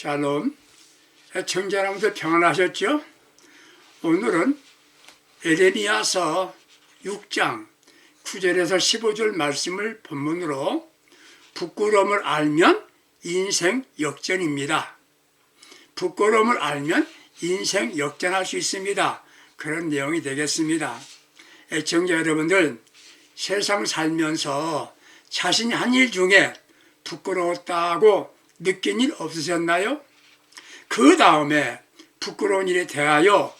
샬롬, 애청자 여러분들 평안하셨죠? 오늘은 에레미야서 6장 9절에서 15절 말씀을 본문으로 부끄러움을 알면 인생 역전입니다. 부끄러움을 알면 인생 역전할 수 있습니다. 그런 내용이 되겠습니다. 애청자 여러분들, 세상 살면서 자신이 한 일 중에 부끄러웠다고 느낀 일 없으셨나요? 그 다음에 부끄러운 일에 대하여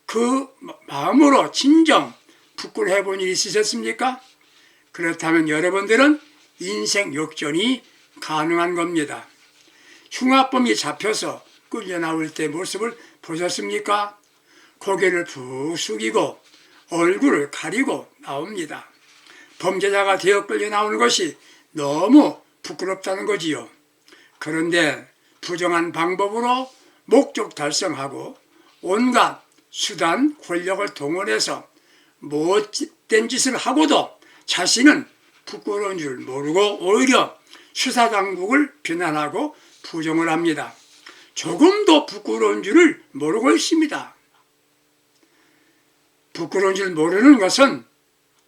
그 마음으로 진정 부끄러워 본 일이 있으셨습니까? 그렇다면 여러분들은 인생 역전이 가능한 겁니다. 흉악범이 잡혀서 끌려 나올 때 모습을 보셨습니까? 고개를 푹 숙이고 얼굴을 가리고 나옵니다. 범죄자가 되어 끌려 나오는 것이 너무 부끄럽다는 거지요. 그런데 부정한 방법으로 목적 달성하고 온갖 수단, 권력을 동원해서 못된 짓을 하고도 자신은 부끄러운 줄 모르고 오히려 수사당국을 비난하고 부정을 합니다. 조금도 부끄러운 줄을 모르고 있습니다. 부끄러운 줄 모르는 것은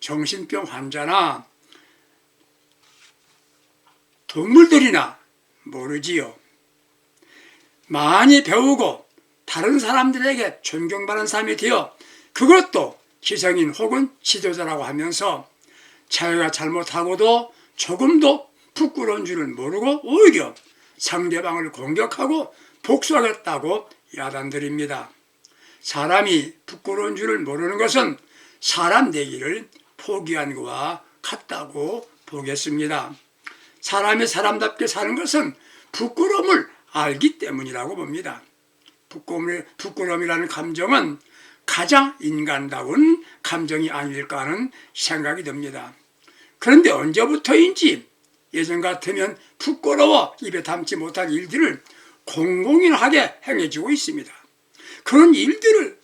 정신병 환자나 동물들이나 모르지요. 많이 배우고 다른 사람들에게 존경받는 사람이 되어 그것도 지성인 혹은 지도자라고 하면서 자기가 잘못하고도 조금도 부끄러운 줄을 모르고 오히려 상대방을 공격하고 복수하겠다고 야단들입니다. 사람이 부끄러운 줄을 모르는 것은 사람 되기를 포기한 것과 같다고 보겠습니다. 사람이 사람답게 사는 것은 부끄러움을 알기 때문이라고 봅니다. 부끄러움이라는 감정은 가장 인간다운 감정이 아닐까 하는 생각이 듭니다. 그런데 언제부터인지 예전 같으면 부끄러워 입에 담지 못할 일들을 공공연하게 행해지고 있습니다. 그런 일들을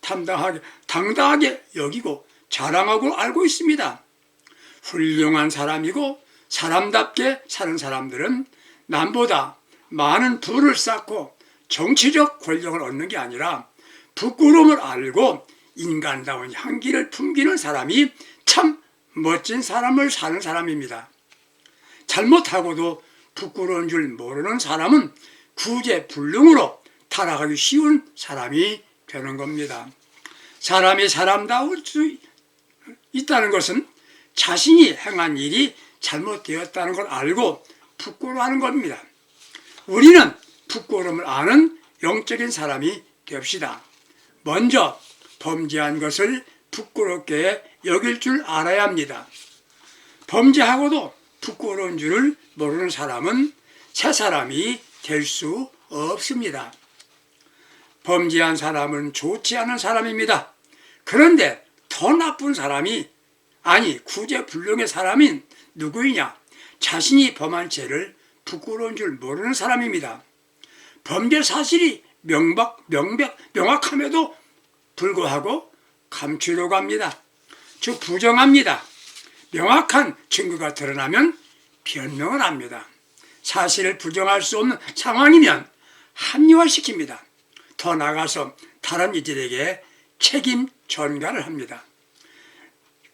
당당하게 여기고 자랑하고 알고 있습니다. 훌륭한 사람이고 사람답게 사는 사람들은 남보다 많은 부를 쌓고 정치적 권력을 얻는 게 아니라 부끄러움을 알고 인간다운 향기를 풍기는 사람이 참 멋진 삶을 사는 사람입니다. 잘못하고도 부끄러운 줄 모르는 사람은 구제불능으로 타락하기 쉬운 사람이 되는 겁니다. 사람이 사람다울 수 있다는 것은 자신이 행한 일이 잘못되었다는 걸 알고 부끄러워하는 겁니다. 우리는 부끄러움을 아는 영적인 사람이 됩시다. 먼저 범죄한 것을 부끄럽게 여길 줄 알아야 합니다. 범죄하고도 부끄러운 줄을 모르는 사람은 새 사람이 될 수 없습니다. 범죄한 사람은 좋지 않은 사람입니다. 그런데 더 나쁜 사람이 구제불능의 사람인 누구이냐? 자신이 범한 죄를 부끄러운 줄 모르는 사람입니다. 범죄 사실이 명확함에도 불구하고 감추려고 합니다. 즉 부정합니다. 명확한 증거가 드러나면 변명을 합니다. 사실을 부정할 수 없는 상황이면 합리화시킵니다. 더 나아가서 다른 이들에게 책임 전가를 합니다.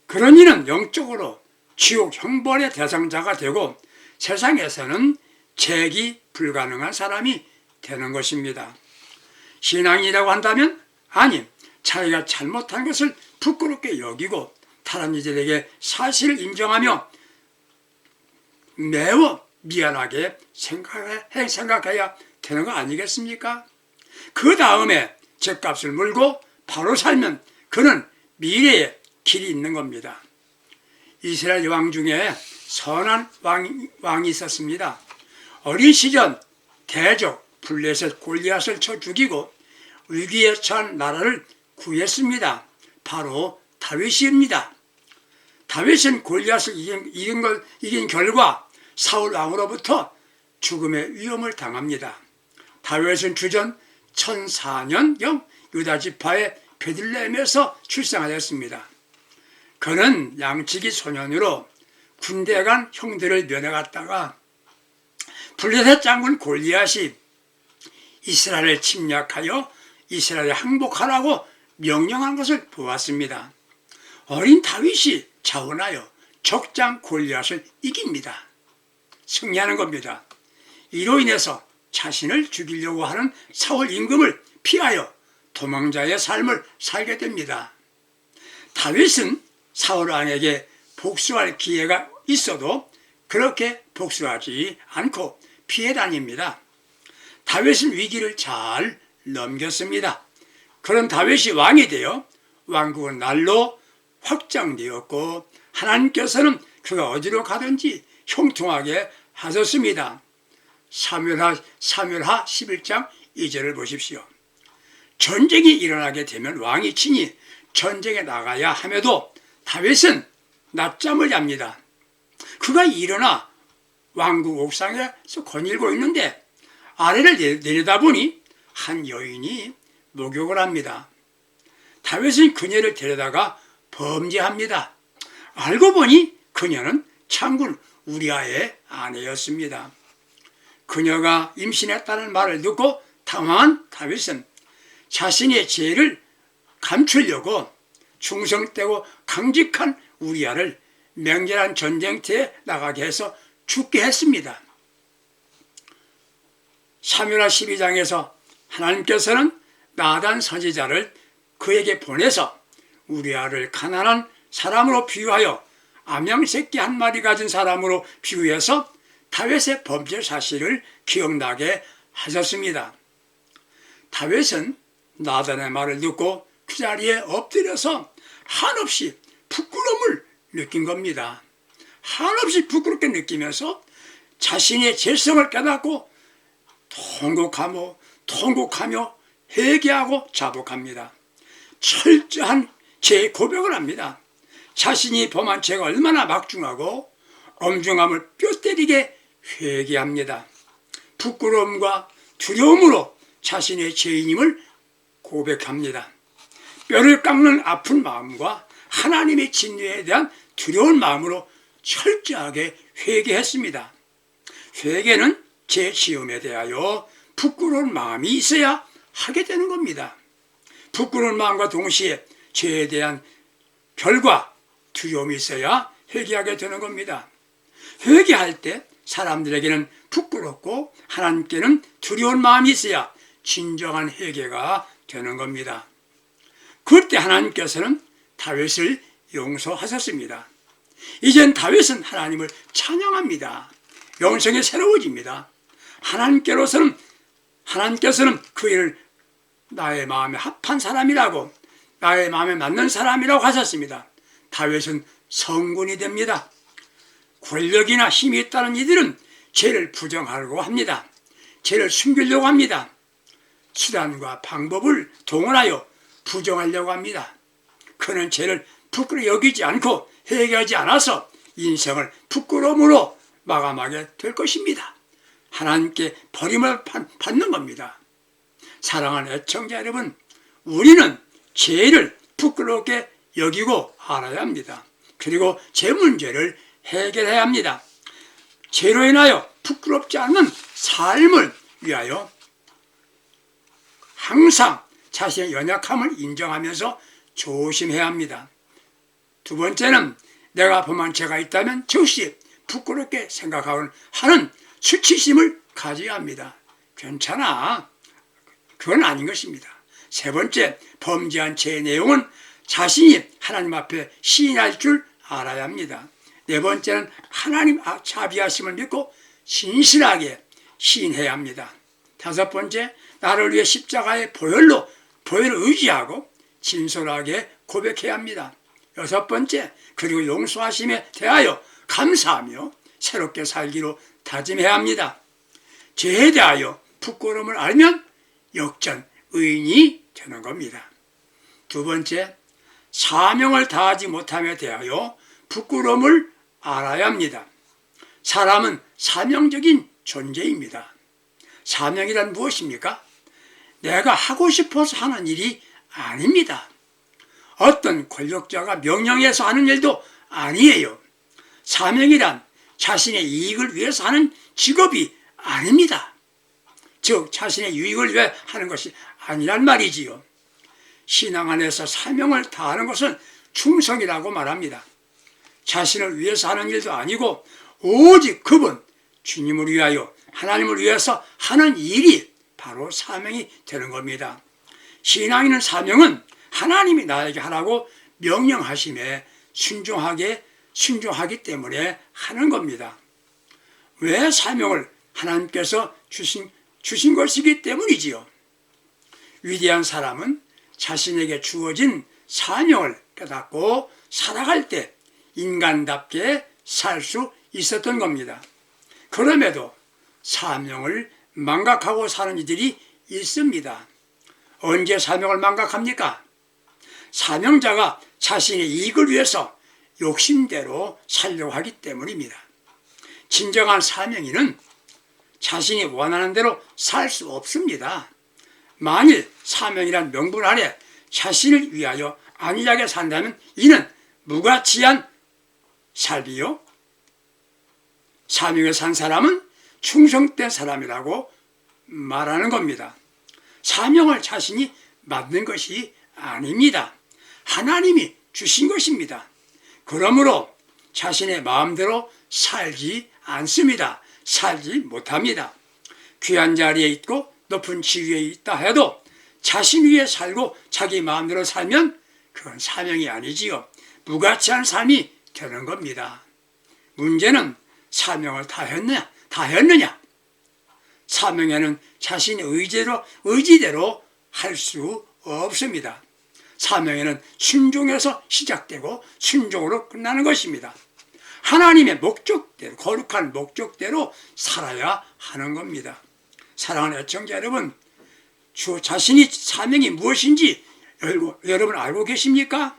그런 이는 영적으로 지옥 형벌의 대상자가 되고 세상에서는 재기 불가능한 사람이 되는 것입니다. 신앙이라고 한다면 자기가 잘못한 것을 부끄럽게 여기고 다른 이들에게 사실을 인정하며 매우 미안하게 생각해야 되는 거 아니겠습니까? 그 다음에 죗값을 물고 바로 살면 그는 미래에 길이 있는 겁니다. 이스라엘 왕 중에 선한 왕이 있었습니다. 어린 시절 대적 블레셋 골리앗을 쳐 죽이고 위기에 처한 나라를 구했습니다. 바로 다윗입니다. 다윗은 골리앗을 이긴 결과 사울 왕으로부터 죽음의 위험을 당합니다. 다윗은 주전 1004년경 유다 지파의 베들레헴에서 출생하였습니다. 그는 양치기 소년으로 군대에 간 형들을 면회 갔다가 블레셋 장군 골리앗이 이스라엘을 침략하여 이스라엘에 항복하라고 명령한 것을 보았습니다. 어린 다윗이 자원하여 적장 골리앗을 이깁니다. 승리하는 겁니다. 이로 인해서 자신을 죽이려고 하는 사울 임금을 피하여 도망자의 삶을 살게 됩니다. 다윗은 사울 왕에게 복수할 기회가 있어도 그렇게 복수하지 않고 피해 다닙니다. 다윗은 위기를 잘 넘겼습니다. 그런 다윗이 왕이 되어 왕국은 날로 확장되었고 하나님께서는 그가 어디로 가든지 형통하게 하셨습니다. 사무엘하 11장 2절을 보십시오. 전쟁이 일어나게 되면 왕이 친히 전쟁에 나가야 함에도 다윗은 낮잠을 잡니다. 그가 일어나 왕국 옥상에서 거닐고 있는데 아래를 내려다보니 한 여인이 목욕을 합니다. 다윗은 그녀를 데려다가 범죄합니다. 알고 보니 그녀는 장군 우리아의 아내였습니다. 그녀가 임신했다는 말을 듣고 당황한 다윗은 자신의 죄를 감추려고 충성되고 강직한 우리아를 맹렬한 전쟁터에 나가게 해서 죽게 했습니다. 사무엘하 12장에서 하나님께서는 나단 선지자를 그에게 보내서 우리아를 가난한 사람으로 비유하여 암양새끼 한 마리 가진 사람으로 비유해서 다윗의 범죄 사실을 기억나게 하셨습니다. 다윗은 나단의 말을 듣고 그 자리에 엎드려서 한없이 부끄러움을 느낀 겁니다. 한없이 부끄럽게 느끼면서 자신의 죄성을 깨닫고 통곡하며 회개하고 자복합니다. 철저한 죄 고백을 합니다. 자신이 범한 죄가 얼마나 막중하고 엄중함을 뼈때리게 회개합니다. 부끄러움과 두려움으로 자신의 죄인임을 고백합니다. 뼈를 깎는 아픈 마음과 하나님의 진노에 대한 두려운 마음으로 철저하게 회개했습니다. 회개는 죄 지음에 대하여 부끄러운 마음이 있어야 하게 되는 겁니다. 부끄러운 마음과 동시에 죄에 대한 결과 두려움이 있어야 회개하게 되는 겁니다. 회개할 때 사람들에게는 부끄럽고 하나님께는 두려운 마음이 있어야 진정한 회개가 되는 겁니다. 그때 하나님께서는 다윗을 용서하셨습니다. 이젠 다윗은 하나님을 찬양합니다. 영성이 새로워집니다. 하나님께서는 그 일을 나의 마음에 합한 사람이라고, 나의 마음에 맞는 사람이라고 하셨습니다. 다윗은 성군이 됩니다. 권력이나 힘이 있다는 이들은 죄를 부정하려고 합니다. 죄를 숨기려고 합니다. 수단과 방법을 동원하여 부정하려고 합니다. 그는 죄를 부끄러워 여기지 않고 회개하지 않아서 인생을 부끄러움으로 마감하게 될 것입니다. 하나님께 버림을 받는 겁니다. 사랑하는 애청자 여러분, 우리는 죄를 부끄럽게 여기고 알아야 합니다. 그리고 죄 문제를 해결해야 합니다. 죄로 인하여 부끄럽지 않는 삶을 위하여 항상 자신의 연약함을 인정하면서 조심해야 합니다. 두 번째는 내가 범한 죄가 있다면 즉시 부끄럽게 생각하는 수치심을 가져야 합니다. 괜찮아. 그건 아닌 것입니다. 세 번째, 범죄한 죄의 내용은 자신이 하나님 앞에 시인할 줄 알아야 합니다. 네 번째는 하나님 자비하심을 믿고 신실하게 시인해야 합니다. 다섯 번째, 나를 위해 십자가의 보혈을 의지하고 진솔하게 고백해야 합니다. 여섯 번째, 그리고 용서하심에 대하여 감사하며 새롭게 살기로 다짐해야 합니다. 죄에 대하여 부끄러움을 알면 역전 의인이 되는 겁니다. 두 번째, 사명을 다하지 못함에 대하여 부끄러움을 알아야 합니다. 사람은 사명적인 존재입니다. 사명이란 무엇입니까? 내가 하고 싶어서 하는 일이 아닙니다. 어떤 권력자가 명령해서 하는 일도 아니에요. 사명이란 자신의 이익을 위해서 하는 직업이 아닙니다. 즉 자신의 유익을 위해 하는 것이 아니란 말이지요. 신앙 안에서 사명을 다하는 것은 충성이라고 말합니다. 자신을 위해서 하는 일도 아니고 오직 그분, 주님을 위하여 하나님을 위해서 하는 일이 바로 사명이 되는 겁니다. 신앙인의 사명은 하나님이 나에게 하라고 명령하심에 순종하기 때문에 하는 겁니다. 왜 사명을 하나님께서 주신 것이기 때문이지요. 위대한 사람은 자신에게 주어진 사명을 깨닫고 살아갈 때 인간답게 살 수 있었던 겁니다. 그럼에도 사명을 망각하고 사는 이들이 있습니다. 언제 사명을 망각합니까? 사명자가 자신의 이익을 위해서 욕심대로 살려고 하기 때문입니다. 진정한 사명인은 자신이 원하는 대로 살 수 없습니다. 만일 사명이란 명분 아래 자신을 위하여 안일하게 산다면 이는 무가치한 삶이요. 사명에 산 사람은 충성된 사람이라고 말하는 겁니다. 사명을 자신이 만든 것이 아닙니다. 하나님이 주신 것입니다. 그러므로 자신의 마음대로 살지 않습니다. 살지 못합니다. 귀한 자리에 있고 높은 지위에 있다 해도 자신 위에 살고 자기 마음대로 살면 그건 사명이 아니지요. 무가치한 삶이 되는 겁니다. 문제는 사명을 다 했느냐? 사명에는 자신의 의지대로 할 수 없습니다. 사명에는 순종에서 시작되고 순종으로 끝나는 것입니다. 하나님의 목적대로, 거룩한 목적대로 살아야 하는 겁니다. 사랑하는 애청자 여러분, 자신이 사명이 무엇인지 여러분 알고 계십니까?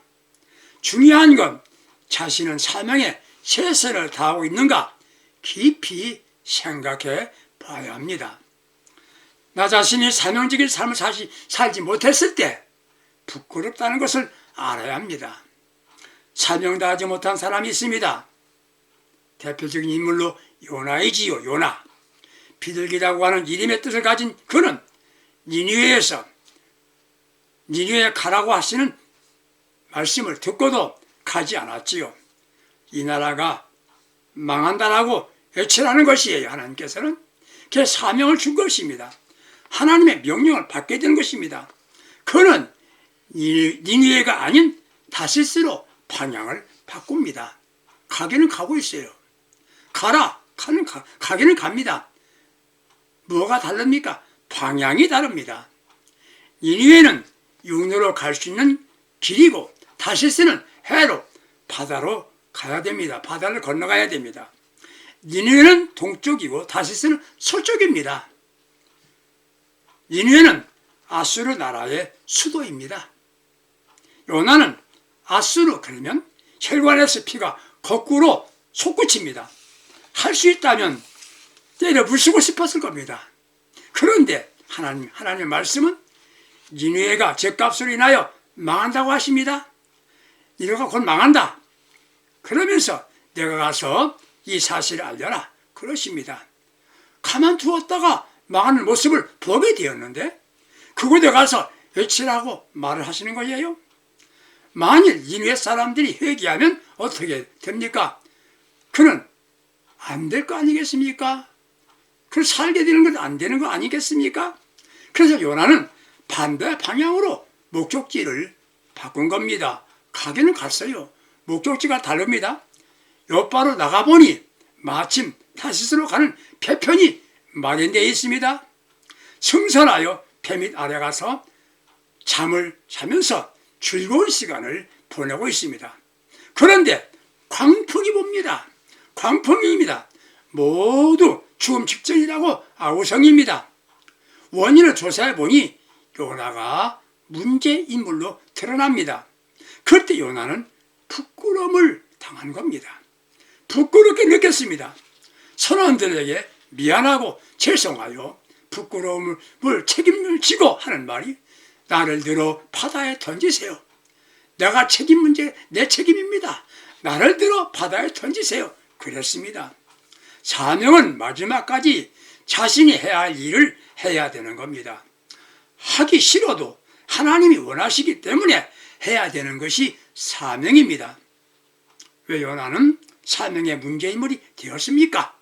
중요한 건 자신은 사명에 최선을 다하고 있는가 깊이 생각해 봐야 합니다. 나 자신이 사명적인 삶을 살지 못했을 때 부끄럽다는 것을 알아야 합니다. 사명 다하지 못한 사람이 있습니다. 대표적인 인물로 요나이지요. 요나. 비둘기라고 하는 이름의 뜻을 가진 그는 니느웨에 가라고 하시는 말씀을 듣고도 가지 않았지요. 이 나라가 망한다라고 외치라는 것이에요. 하나님께서는 그 사명을 준 것입니다. 하나님의 명령을 받게 된 것입니다. 그는 니느웨가 아닌 다시스로 방향을 바꿉니다. 가기는 가고 있어요. 가기는 갑니다. 뭐가 다릅니까? 방향이 다릅니다. 니느웨는 육로로 갈 수 있는 길이고 다시스는 해로 바다로 가야 됩니다. 바다를 건너가야 됩니다. 니느웨는 동쪽이고 다시스는 서쪽입니다. 니느웨는 아수르 나라의 수도입니다. 요나는 아수르 그러면 혈관에서 피가 거꾸로 솟구칩니다. 할 수 있다면 때려 부수고 싶었을 겁니다. 그런데 하나님의 말씀은 니느웨가 죗값으로 인하여 망한다고 하십니다. 니느웨가 곧 망한다. 그러면서 내가 가서 이 사실을 알려라. 그러십니다. 가만두었다가 망하는 모습을 보게 되었는데 그곳에 가서 외치라고 말을 하시는 거예요. 만일 니느웨 사람들이 회개하면 어떻게 됩니까? 그는 안 될 거 아니겠습니까? 그 살게 되는 건 안 되는 거 아니겠습니까? 그래서 요나는 반대 방향으로 목적지를 바꾼 겁니다. 가기는 갔어요. 목적지가 다릅니다. 옆바로 나가보니 마침 타시스로 가는 배편이 마련되어 있습니다. 승선하여 배 밑 아래 가서 잠을 자면서 즐거운 시간을 보내고 있습니다. 그런데 광풍이 봅니다. 광풍입니다. 모두 죽음 직전이라고 아우성입니다. 원인을 조사해보니 요나가 문제인물로 드러납니다. 그때 요나는 부끄러움을 당한 겁니다. 부끄럽게 느꼈습니다. 선원들에게 미안하고 죄송하여 부끄러움을 책임을 지고 하는 말이 나를 들어 바다에 던지세요. 내 책임입니다. 나를 들어 바다에 던지세요. 그랬습니다. 사명은 마지막까지 자신이 해야 할 일을 해야 되는 겁니다. 하기 싫어도 하나님이 원하시기 때문에 해야 되는 것이 사명입니다. 왜 요나는 사명의 문제인물이 되었습니까?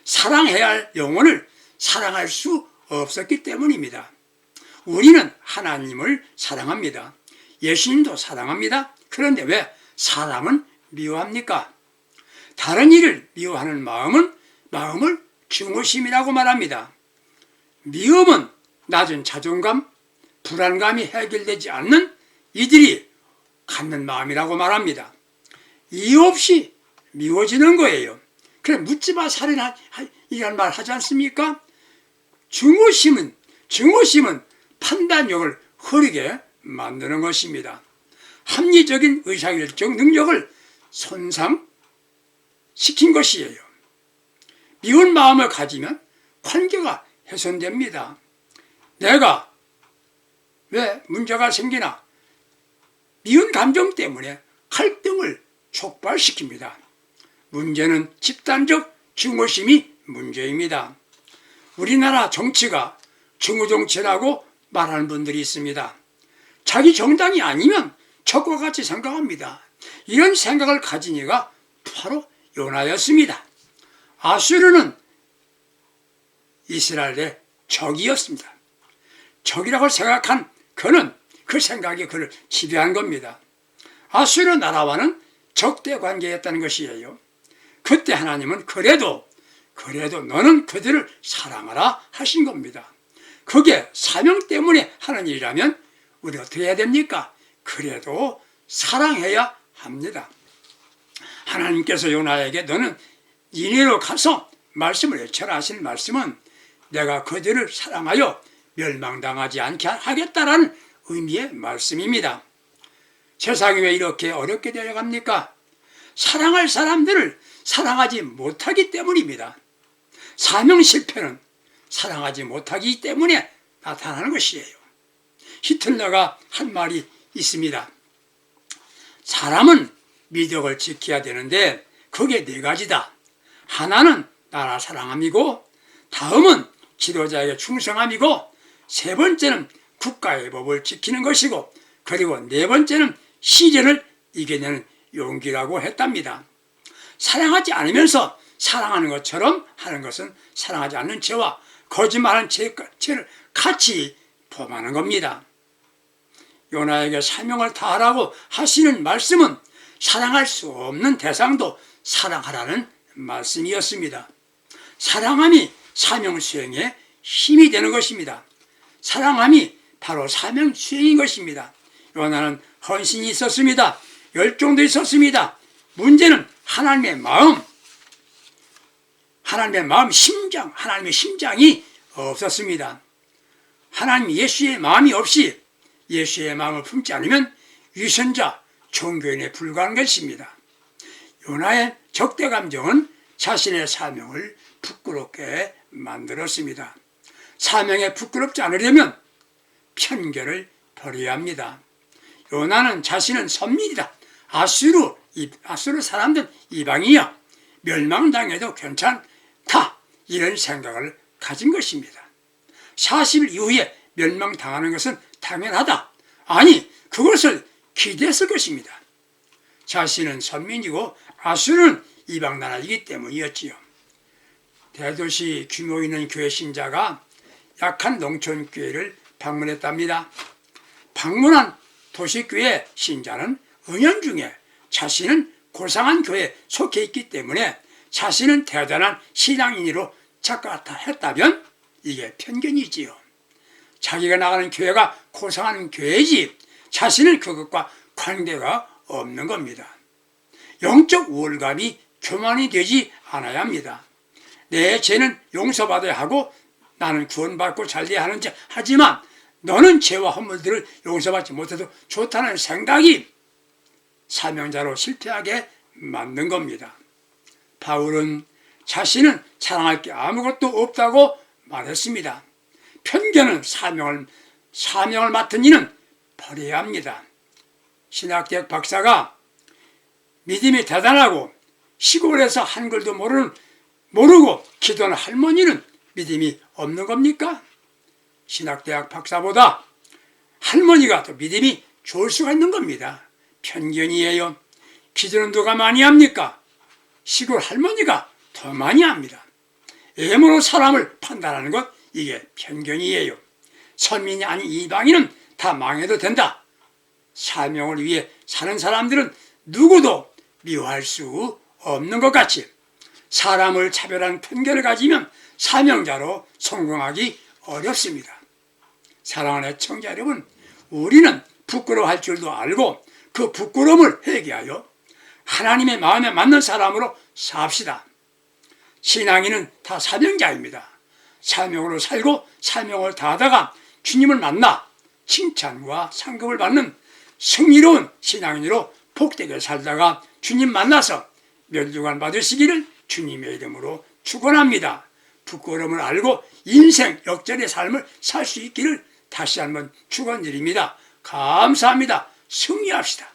사랑해야 할 영혼을 사랑할 수 없었기 때문입니다. 우리는 하나님을 사랑합니다. 예수님도 사랑합니다. 그런데 왜 사람은 미워합니까? 다른 일을 미워하는 마음을 증오심이라고 말합니다. 미움은 낮은 자존감, 불안감이 해결되지 않는 이들이 갖는 마음이라고 말합니다. 이유 없이 미워지는 거예요. 그래 묻지마 살인이라는 말 하지 않습니까? 증오심은 판단력을 흐리게 만드는 것입니다. 합리적인 의사결정 능력을 손상시킨 것이에요. 미운 마음을 가지면 관계가 훼손됩니다. 내가 왜 문제가 생기나? 미운 감정 때문에 갈등을 촉발시킵니다. 문제는 집단적 증오심이 문제입니다. 우리나라 정치가 증오정치라고 말하는 분들이 있습니다. 자기 정당이 아니면 적과 같이 생각합니다. 이런 생각을 가진 이가 바로 요나였습니다. 아수르는 이스라엘의 적이었습니다. 적이라고 생각한 그는 그 생각이 그를 지배한 겁니다. 아수르 나라와는 적대 관계였다는 것이에요. 그때 하나님은 그래도 너는 그들을 사랑하라 하신 겁니다. 그게 사명 때문에 하는 일이라면 우리 어떻게 해야 됩니까? 그래도 사랑해야 합니다. 하나님께서 요나에게 너는 니네로 가서 말씀을 외쳐라 하신 말씀은 내가 그들을 사랑하여 멸망당하지 않게 하겠다라는 의미의 말씀입니다. 세상이 왜 이렇게 어렵게 되어갑니까? 사랑할 사람들을 사랑하지 못하기 때문입니다. 사명 실패는 사랑하지 못하기 때문에 나타나는 것이에요. 히틀러가 한 말이 있습니다. 사람은 미덕을 지켜야 되는데 그게 네 가지다. 하나는 나라 사랑함이고, 다음은 지도자에게 충성함이고, 세 번째는 국가의 법을 지키는 것이고, 그리고 네 번째는 시련을 이겨내는 용기라고 했답니다. 사랑하지 않으면서 사랑하는 것처럼 하는 것은 사랑하지 않는 죄와 거짓말하는 죄를 같이 범하는 겁니다. 요나에게 사명을 다하라고 하시는 말씀은 사랑할 수 없는 대상도 사랑하라는 말씀이었습니다. 사랑함이 사명 수행에 힘이 되는 것입니다. 사랑함이 바로 사명 수행인 것입니다. 요나는 헌신이 있었습니다. 열정도 있었습니다. 문제는 하나님의 마음, 하나님의 심장이 없었습니다. 하나님 예수의 마음이 없이 예수의 마음을 품지 않으면 위선자, 종교인에 불과한 것입니다. 요나의 적대 감정은 자신의 사명을 부끄럽게 만들었습니다. 사명에 부끄럽지 않으려면 편견을 버려야 합니다. 요나는 자신은 선민이다. 아수르 사람들 이방이야. 멸망당해도 괜찮다. 이런 생각을 가진 것입니다. 40일 이후에 멸망당하는 것은 당연하다. 아니, 그것을 기대했을 것입니다. 자신은 선민이고 아수르는 이방 나라이기 때문이었지요. 대도시 규모 있는 교회 신자가 약한 농촌교회를 방문했답니다. 방문한 도시교회 신자는 은연중에 자신은 고상한 교회에 속해 있기 때문에 자신은 대단한 신앙인으로 착각하다 했다면 이게 편견이지요. 자기가 나가는 교회가 고상한 교회이지 자신은 그것과 관계가 없는 겁니다. 영적 우월감이 교만이 되지 않아야 합니다. 내 죄는 용서받아야 하고 나는 구원받고 잘돼야 하는지 하지만 너는 죄와 허물들을 용서받지 못해도 좋다는 생각이 사명자로 실패하게 만든 겁니다. 바울은 자신은 사랑할 게 아무것도 없다고 말했습니다. 편견은 사명을 맡은 이는 버려야 합니다. 신학대학 박사가 믿음이 대단하고 시골에서 한글도 모르는 모르고 기도하는 할머니는 믿음이 없는 겁니까? 신학대학 박사보다 할머니가 더 믿음이 좋을 수가 있는 겁니다. 편견이에요. 기도는 누가 많이 합니까? 시골 할머니가 더 많이 합니다. 외모로 사람을 판단하는 것, 이게 편견이에요. 선민이 아닌 이방인은 다 망해도 된다. 사명을 위해 사는 사람들은 누구도 미워할 수 없는 것 같이 사람을 차별하는 편견을 가지면 사명자로 성공하기 어렵습니다. 사랑하는 애청자 여러분, 우리는 부끄러워할 줄도 알고 그 부끄러움을 회개하여 하나님의 마음에 맞는 사람으로 삽시다. 신앙인은 다 사명자입니다. 사명으로 살고 사명을 다하다가 주님을 만나 칭찬과 상급을 받는 승리로운 신앙인으로 복되게 살다가 주님 만나서 멸류관 받으시기를 주님의 이름으로 축원합니다. 부끄러움을 알고 인생 역전의 삶을 살 수 있기를 다시 한번 축원드립니다. 감사합니다. 승리합시다.